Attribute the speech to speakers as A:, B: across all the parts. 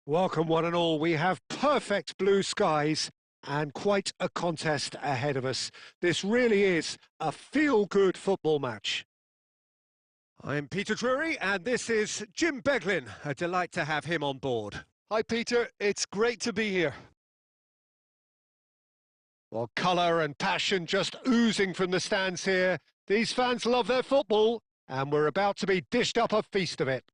A: Welcome one and all. We have perfect blue skies and quite a contest ahead of us. This really is a feel-good football match. I'm Peter Drury and this is Jim Beglin. A delight to have him on board.
B: Hi Peter, it's great to be here.
A: Well, colour and passion just oozing from the stands here. These fans love their football and we're about to be dished up a feast of it.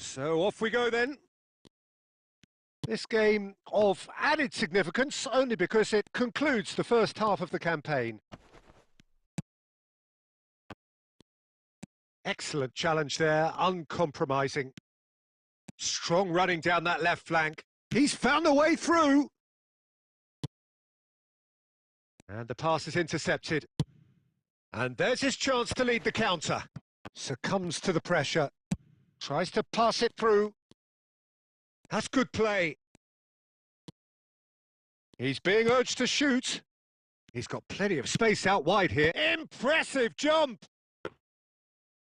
A: So off we go then. This game of added significance only because it concludes the first half of the campaign. Excellent challenge there, uncompromising. Strong running down that left flank. He's found a way through. And the pass is intercepted. And there's his chance to lead the counter. Succumbs to the pressure. Tries to pass it through. That's good play. He's being urged to shoot. He's got plenty of space out wide here. Impressive jump!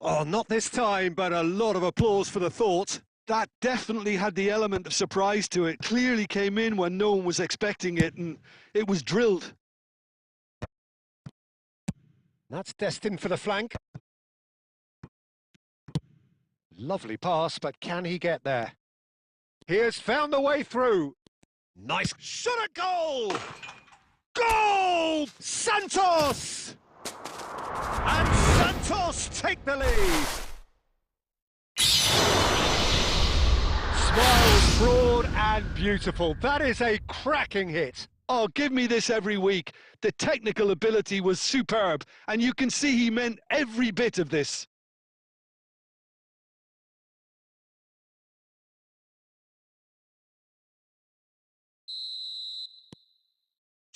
A: Oh, not this time, but a lot of applause for the thought.
B: That definitely had the element of surprise to it. Clearly came in when no one was expecting it, and it was drilled.
A: That's destined for the flank. Lovely pass, but can he get there? He has found the way through. Nice shot at goal! Goal! Santos! And Santos take the lead. Smiles broad and beautiful. That is a cracking hit.
B: Oh, give me this every week. The technical ability was superb, and you can see he meant every bit of this.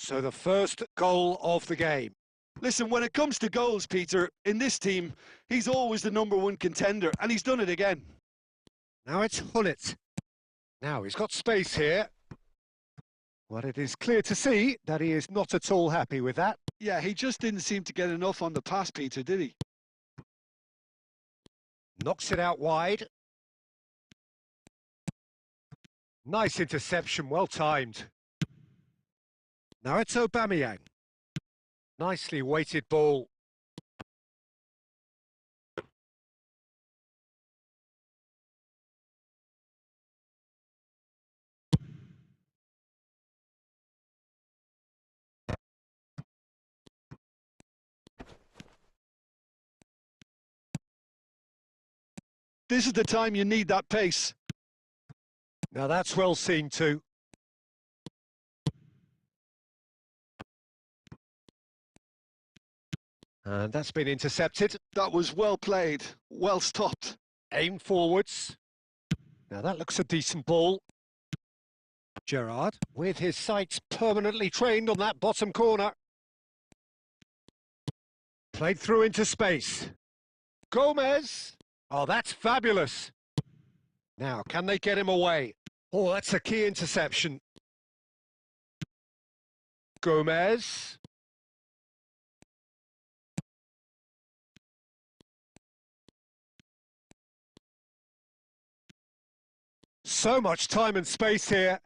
A: So the first goal of the game.
B: Listen, when it comes to goals, Peter, in this team, he's always the #1 contender, and he's done it again.
A: Now it's Hullet. Now he's got space here. Well, it is clear to see that he is not at all happy with that.
B: Yeah, he just didn't seem to get enough on the pass, Peter, did he?
A: Knocks it out wide. Nice interception, well timed. Now it's Aubameyang. Nicely weighted ball.
B: This is the time you need that pace.
A: Now that's well seen too. And that's been intercepted.
B: That was well played, well stopped.
A: Aim forwards. Now that looks a decent ball. Gerrard, with his sights permanently trained on that bottom corner. Played through into space. Gomez. Oh, that's fabulous. Now, can they get him away? Oh, that's a key interception. Gomez. So much time and space here.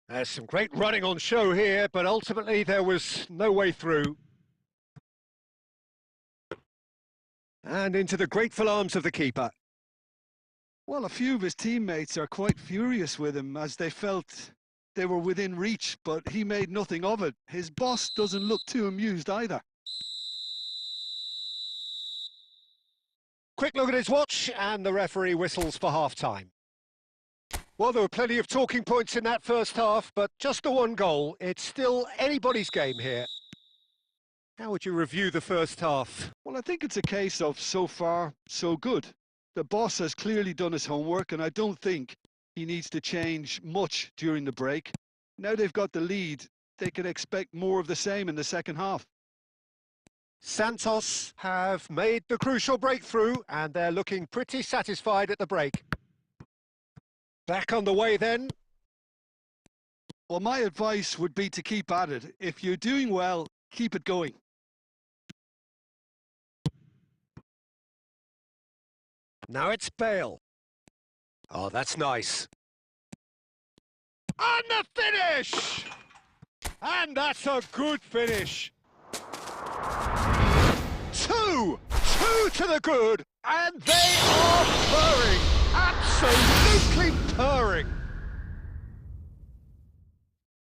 A: There's some great running on show here, but ultimately there was no way through. And into the grateful arms of the keeper.
B: Well, a few of his teammates are quite furious with him as they felt they were within reach, but he made nothing of it. His boss doesn't look too amused either.
A: Quick look at his watch, and the referee whistles for half-time. Well, there were plenty of talking points in that first half, but just the one goal. It's still anybody's game here. How would you review the first half?
B: Well, I think it's a case of so far, so good. The boss has clearly done his homework, and I don't think he needs to change much during the break. Now they've got the lead, they can expect more of the same in the second half.
A: Santos have made the crucial breakthrough and they're looking pretty satisfied at the break. Back on the way then.
B: Well, my advice would be to keep at it. If you're doing well, keep it going.
A: Now it's Bale. Oh, that's nice. And the finish! And that's a good finish. Two to the good, and they are purring. Absolutely purring.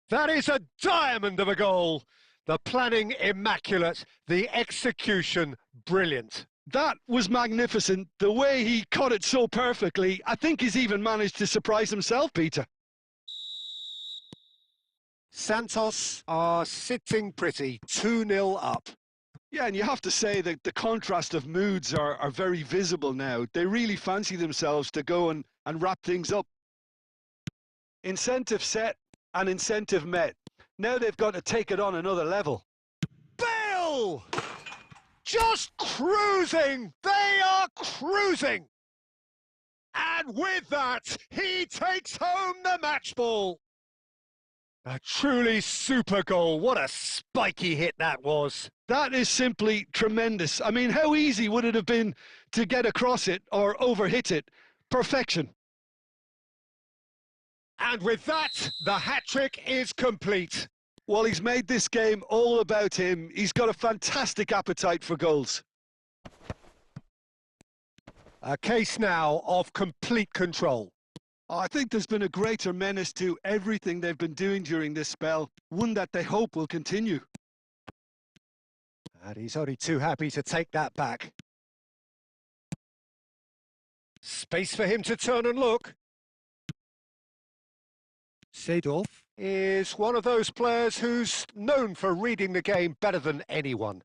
A: That is a diamond of a goal. The planning immaculate, the execution brilliant.
B: That was magnificent. The way he caught it so perfectly. I think he's even managed to surprise himself, Peter.
A: Santos are sitting pretty, 2-0 up.
B: Yeah, and you have to say that the contrast of moods are very visible now. They really fancy themselves to go and wrap things up. Incentive set and incentive met. Now they've got to take it on another level.
A: Bale! Just cruising! They are cruising! And with that, he takes home the match ball. A truly super goal. What a spiky hit that was.
B: That is simply tremendous. I mean, how easy would it have been to get across it or overhit it? Perfection.
A: And with that, the hat-trick is complete.
B: Well, he's made this game all about him. He's got a fantastic appetite for goals.
A: A case now of complete control.
B: I think there's been a greater menace to everything they've been doing during this spell, one that they hope will continue.
A: And he's only too happy to take that back. Space for him to turn and look. Seedorf is one of those players who's known for reading the game better than anyone.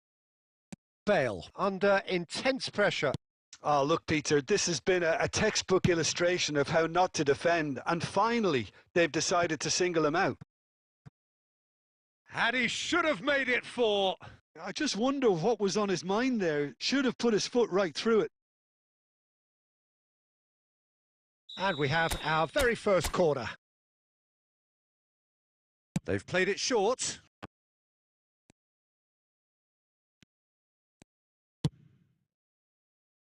A: Bale under intense pressure.
B: Oh, look, Peter, this has been a textbook illustration of how not to defend, and finally they've decided to single him out.
A: And he should have made it 4.
B: I just wonder what was on his mind there. Should have put his foot right through it.
A: And we have our very first corner. They've played it short.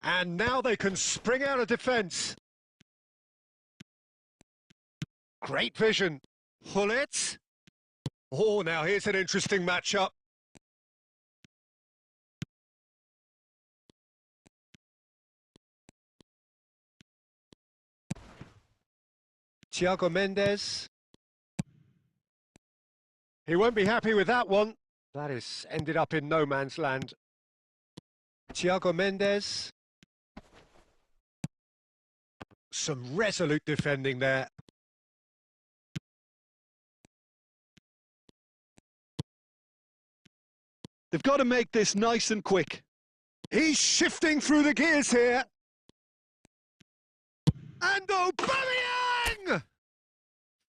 A: And now they can spring out of defence. Great vision. Hullet. Oh, now here's an interesting matchup. Thiago Mendes. He won't be happy with that one. That is ended up in no man's land. Thiago Mendes. Some resolute defending there.
B: They've got to make this nice and quick.
A: He's shifting through the gears here. And Aubameyang!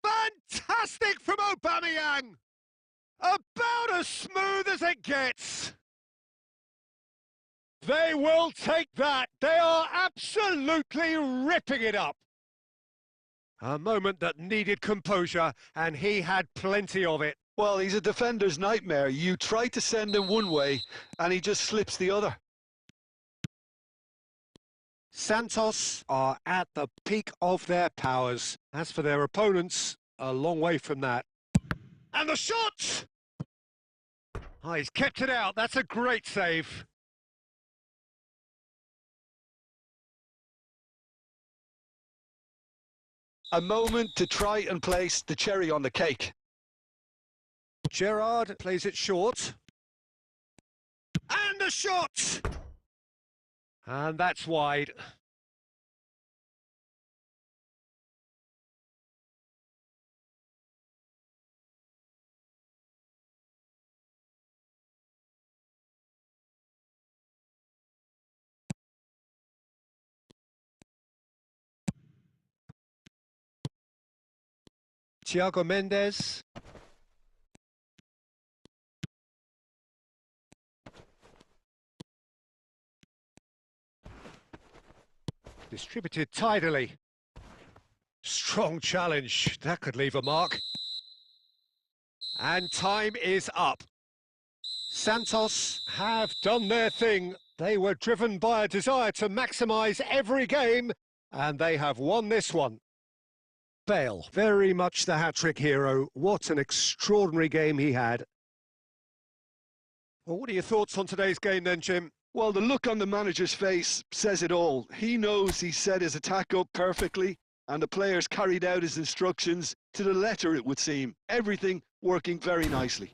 A: Fantastic from Aubameyang! About as smooth as it gets. They will take that. They are absolutely ripping it up. A moment that needed composure, and he had plenty of it.
B: Well, he's a defender's nightmare. You try to send him one way, and he just slips the other.
A: Santos are at the peak of their powers. As for their opponents, a long way from that. And the shot! Oh, he's kept it out. That's a great save.
B: A moment to try and place the cherry on the cake.
A: Gerrard plays it short. And the shot! And that's wide. Thiago Mendes. Distributed tidily. Strong challenge. That could leave a mark. And time is up. Santos have done their thing. They were driven by a desire to maximise every game, and they have won this one. Bale, very much the hat-trick hero. What an extraordinary game he had. Well, what are your thoughts on today's game then, Jim?
B: Well, the look on the manager's face says it all. He knows he set his attack up perfectly, and the players carried out his instructions to the letter, it would seem. Everything working very nicely.